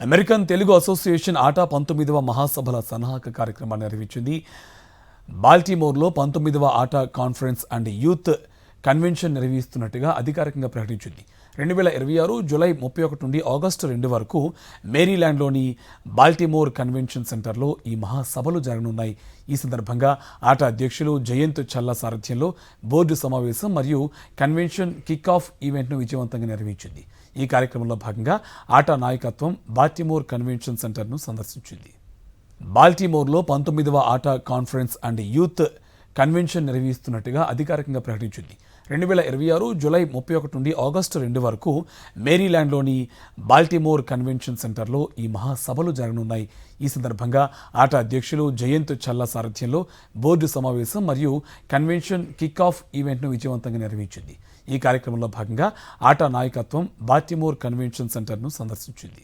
American Telugu association ఆటా 19వ మహాసభల సన్నాహక కార్యక్రమాన్ని నిర్వహించింది. బాల్టిమోర్లో 19వ ఆటా కాన్ఫరెన్స్ అండ్ యూత్ కన్వెన్షన్ నిర్వహిస్తున్నట్టుగా అధికారికంగా ప్రకటించింది. 2026 జూలై 31 నుండి ఆగస్టు 2 వరకు మేరీల్యాండ్లోని బాల్టిమోర్ కన్వెన్షన్ సెంటర్లో ఈ మహాసభలు జరగనున్నాయి. ఈ సందర్భంగా ఆటా అధ్యక్షులు జయంత్ చల్లా సారథ్యంలో బోర్డు సమావేశం మరియు కన్వెన్షన్ కిక్ ఆఫ్ ఈవెంట్ను విజయవంతంగా నిర్వహించింది. ఈ కార్యక్రమంలో భాగంగా ఆటా నాయకత్వం బాల్టిమోర్ కన్వెన్షన్ సెంటర్ను సందర్శించింది. బాల్టిమోర్లో 19వ ఆటా కాన్ఫరెన్స్ అండ్ యూత్ కన్వెన్షన్ నిర్వహిస్తున్నట్టుగా అధికారికంగా ప్రకటించింది. 2026 జూలై 31 నుండి ఆగస్టు 2 వరకు మేరీల్యాండ్లోని బాల్టిమోర్ కన్వెన్షన్ సెంటర్లో ఈ మహాసభలు జరగనున్నాయి. ఈ సందర్భంగా ఆటా అధ్యక్షులు జయంత్ చల్లా సారథ్యంలో బోర్డు సమావేశం మరియు కన్వెన్షన్ కిక్ ఆఫ్ ఈవెంట్ను విజయవంతంగా నిర్వహించింది. ఈ కార్యక్రమంలో భాగంగా ఆటా నాయకత్వం బాల్టిమోర్ కన్వెన్షన్ సెంటర్ను సందర్శించింది.